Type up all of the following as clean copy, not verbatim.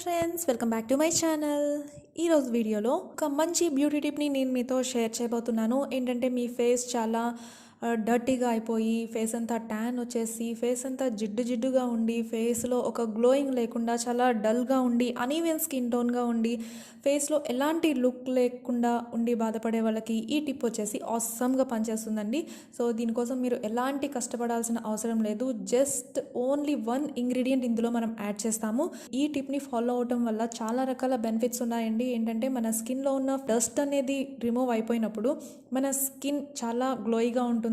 Friends, welcome back to my channel. ఈరోజు వీడియోలో ఒక మంచి బ్యూటీ టిప్ని నేను మీతో షేర్ చేయబోతున్నాను. ఏంటంటే మీ ఫేస్ చాలా డర్టీగా అయిపోయి ఫేస్ అంతా ట్యాన్ వచ్చేసి ఫేస్ అంతా జిడ్డుగా ఉండి ఫేస్లో ఒక గ్లోయింగ్ లేకుండా చాలా డల్గా ఉండి అనీవెన్ స్కిన్ టోన్గా ఉండి ఫేస్లో ఎలాంటి లుక్ లేకుండా ఉండి బాధపడే వాళ్ళకి ఈ టిప్ వచ్చేసి ఆసమ్గా పనిచేస్తుందండి. సో దీనికోసం మీరు ఎలాంటి కష్టపడాల్సిన అవసరం లేదు. జస్ట్ ఓన్లీ 1 ఇంగ్రీడియంట్ ఇందులో మనం యాడ్ చేస్తాము. ఈ టిప్ని ఫాలో అవటం వల్ల చాలా రకాల బెనిఫిట్స్ ఉన్నాయండి. ఏంటంటే మన స్కిన్లో ఉన్న డస్ట్ అనేది రిమూవ్ అయిపోయినప్పుడు మన స్కిన్ చాలా గ్లోయిగా ఉంటుంది.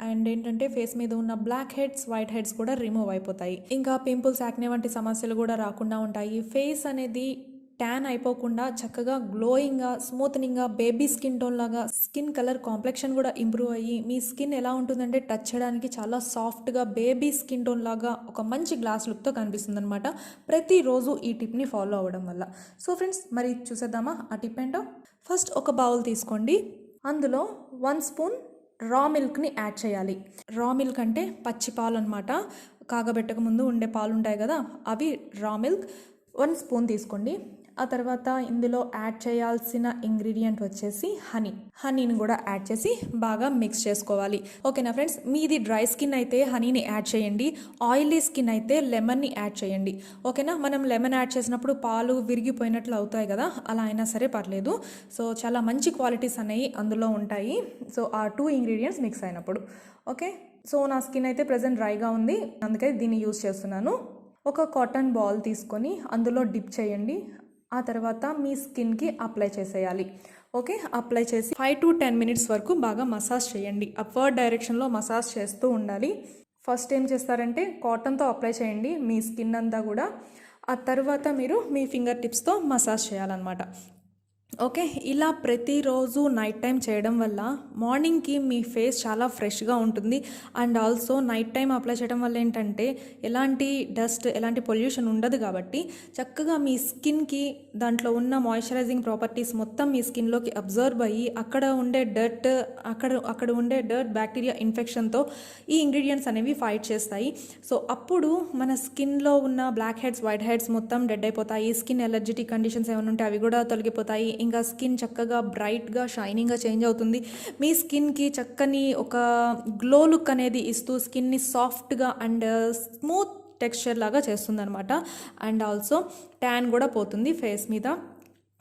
అండ్ ఏంటంటే ఫేస్ మీద ఉన్న బ్లాక్ హెడ్స్, వైట్ హెడ్స్ కూడా రిమూవ్ అయిపోతాయి. ఇంకా పింపుల్స్, యాక్నే వంటి సమస్యలు కూడా రాకుండా ఉంటాయి. ఫేస్ అనేది ట్యాన్ అయిపోకుండా చక్కగా గ్లోయింగ్గా, స్మూత్నింగ్గా, బేబీ స్కిన్ టోన్ లాగా స్కిన్ కలర్ కాంప్లెక్షన్ కూడా ఇంప్రూవ్ అయ్యి మీ స్కిన్ ఎలా ఉంటుందంటే టచ్ చేయడానికి చాలా సాఫ్ట్గా బేబీ స్కిన్ టోన్ లాగా ఒక మంచి గ్లాస్ లుక్తో కనిపిస్తుంది అనమాట, ప్రతిరోజు ఈ టిప్ని ఫాలో అవ్వడం వల్ల. సో ఫ్రెండ్స్, మరి చూసేద్దామా ఆ టిప్ ఏంటో. ఫస్ట్ ఒక బౌల్ తీసుకోండి. అందులో 1 స్పూన్ రా మిల్క్ని యాడ్ చేయాలి. రా మిల్క్ అంటే పచ్చి పాలు అనమాట. కాగబెట్టక ముందు ఉండే పాలు ఉంటాయి కదా, అవి రా మిల్క్ 1 స్పూన్ తీసుకోండి. ఆ తర్వాత ఇందులో యాడ్ చేయాల్సిన ఇంగ్రీడియంట్ వచ్చేసి హనీని కూడా యాడ్ చేసి బాగా మిక్స్ చేసుకోవాలి. ఓకేనా ఫ్రెండ్స్, మీది డ్రై స్కిన్ అయితే హనీని యాడ్ చేయండి, ఆయిలీ స్కిన్ అయితే లెమన్ని యాడ్ చేయండి. ఓకేనా, మనం లెమన్ యాడ్ చేసినప్పుడు పాలు విరిగిపోయినట్లు అవుతాయి కదా, అలా అయినా సరే పర్లేదు. సో చాలా మంచి క్వాలిటీస్ అనేవి అందులో ఉంటాయి. సో ఆ 2 ఇంగ్రీడియంట్స్ మిక్స్ అయినప్పుడు. ఓకే, సో నా స్కిన్ అయితే ప్రజెంట్ డ్రైగా ఉంది, అందుకే దీన్ని యూజ్ చేస్తున్నాను. ఒక కాటన్ బాల్ తీసుకొని అందులో డిప్ చేయండి. ఆ తర్వాత మీ స్కిన్కి అప్లై చేసేయాలి. ఓకే, అప్లై చేసి 5 to 10 మినిట్స్ వరకు బాగా మసాజ్ చేయండి. అప్వర్డ్ డైరెక్షన్లో మసాజ్ చేస్తూ ఉండాలి. ఫస్ట్ ఏం చేస్తారంటే కాటన్తో అప్లై చేయండి మీ స్కిన్ అంతా కూడా. ఆ తర్వాత మీరు మీ ఫింగర్ టిప్స్తో మసాజ్ చేయాలన్నమాట. ఓకే, ఇలా ప్రతిరోజు నైట్ టైం చేయడం వల్ల మార్నింగ్కి మీ ఫేస్ చాలా ఫ్రెష్గా ఉంటుంది. And also night time apply చేయడం వల్ల ఏంటంటే ఎలాంటి డస్ట్, ఎలాంటి పొల్యూషన్ ఉండదు కాబట్టి చక్కగా మీ స్కిన్కి దాంట్లో ఉన్న మాయిశ్చరైజింగ్ ప్రాపర్టీస్ మొత్తం మీ స్కిన్లోకి అబ్జర్వ్ అయ్యి అక్కడ ఉండే డర్ట్ బ్యాక్టీరియా ఇన్ఫెక్షన్తో ఈ ఇంగ్రీడియంట్స్ అనేవి ఫైట్ చేస్తాయి. సో అప్పుడు మన స్కిన్లో ఉన్న బ్లాక్ హెడ్స్, వైట్ హెడ్స్ మొత్తం డెడ్ అయిపోతాయి. స్కిన్ ఎలర్జిటిక్ కండిషన్స్ ఏమైనా ఉంటే అవి కూడా తొలగిపోతాయి. ఇంకా స్కిన్ చక్కగా బ్రైట్గా, షైనింగ్గా చేంజ్ అవుతుంది. మీ స్కిన్కి చక్కని ఒక గ్లో లుక్ అనేది ఇస్తూ స్కిన్ని సాఫ్ట్గా అండ్ స్మూత్ టెక్స్చర్ లాగా చేస్తుంది అనమాట. అండ్ ఆల్సో ట్యాన్ కూడా పోతుంది ఫేస్ మీద.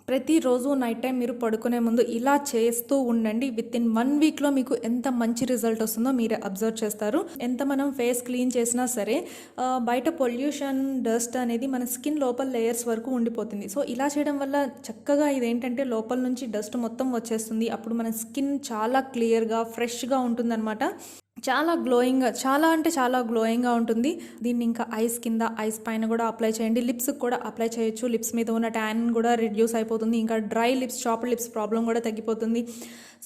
ప్రతిరోజు నైట్ టైం మీరు పడుకునే ముందు ఇలా చేస్తూ ఉండండి. విత్ ఇన్ 1 వీక్లో మీకు ఎంత మంచి రిజల్ట్ వస్తుందో మీరే అబ్జర్వ్ చేస్తారు. ఎంత మనం ఫేస్ క్లీన్ చేసినా సరే బయట పొల్యూషన్, డస్ట్ అనేది మన స్కిన్ లోపల లేయర్స్ వరకు ఉండిపోతుంది. సో ఇలా చేయడం వల్ల చక్కగా ఇదేంటంటే లోపల నుంచి డస్ట్ మొత్తం వచ్చేస్తుంది. అప్పుడు మన స్కిన్ చాలా క్లియర్గా, ఫ్రెష్గా ఉంటుందన్నమాట. చాలా గ్లోయింగ్గా, చాలా గ్లోయింగ్గా ఉంటుంది. దీన్ని ఇంకా ఐస్ కింద, ఐస్ పైన కూడా అప్లై చేయండి. లిప్స్కి కూడా అప్లై చేయొచ్చు. లిప్స్ మీద ఉన్న ట్యాన్ కూడా రిడ్యూస్ అయిపోతుంది. ఇంకా dry lips, chopped lips problem కూడా తగ్గిపోతుంది.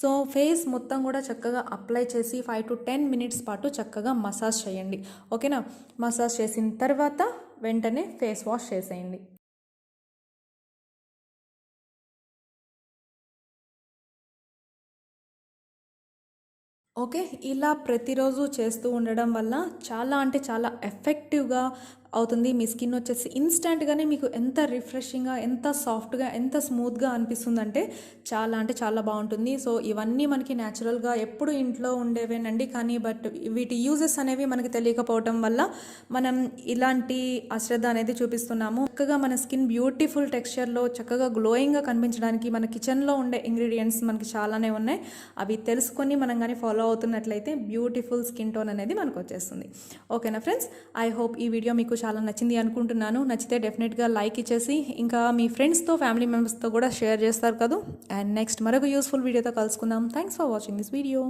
సో ఫేస్ మొత్తం కూడా చక్కగా అప్లై చేసి 5 to 10 మినిట్స్ పాటు చక్కగా మసాజ్ చేయండి. ఓకేనా, మసాజ్ చేసిన తర్వాత వెంటనే ఫేస్ వాష్ చేసేయండి. ఓకే, ఇలా ప్రతిరోజు చేస్తూ ఉండడం వల్ల చాలా ఎఫెక్టివ్గా అవుతుంది. మీ స్కిన్ వచ్చేసి ఇన్స్టెంట్గానే మీకు ఎంత రిఫ్రెషింగ్గా, ఎంత సాఫ్ట్గా, ఎంత స్మూత్గా అనిపిస్తుందంటే చాలా బాగుంటుంది. సో ఇవన్నీ మనకి న్యాచురల్గా ఎప్పుడు ఇంట్లో ఉండేవేనండి, కానీ బట్ వీటి యూజెస్ అనేవి మనకి తెలియకపోవటం వల్ల మనం ఇలాంటి అశ్రద్ధ అనేది చూపిస్తున్నాము. చక్కగా మన స్కిన్ బ్యూటిఫుల్ టెక్స్చర్లో చక్కగా గ్లోయింగ్గా కనిపించడానికి మన కిచెన్లో ఉండే ఇంగ్రీడియంట్స్ మనకి చాలానే ఉన్నాయి. అవి తెలుసుకొని మనం కానీ ఫాలో అవుతున్నట్లయితే బ్యూటిఫుల్ స్కిన్ టోన్ అనేది మనకు వచ్చేస్తుంది. ఓకేనా ఫ్రెండ్స్, ఐ హోప్ ఈ వీడియో మీకు చాలా నచ్చింది అనుకుంటున్నాను. నచ్చితే డెఫినెట్గా లైక్ ఇచ్చేసి ఇంకా మీ ఫ్రెండ్స్తో, ఫ్యామిలీ మెంబర్స్తో కూడా షేర్ చేస్తారు కదా. అండ్ నెక్స్ట్ మరొక యూస్ఫుల్ వీడియోతో కలుసుకుందాం. Thanks for watching this video.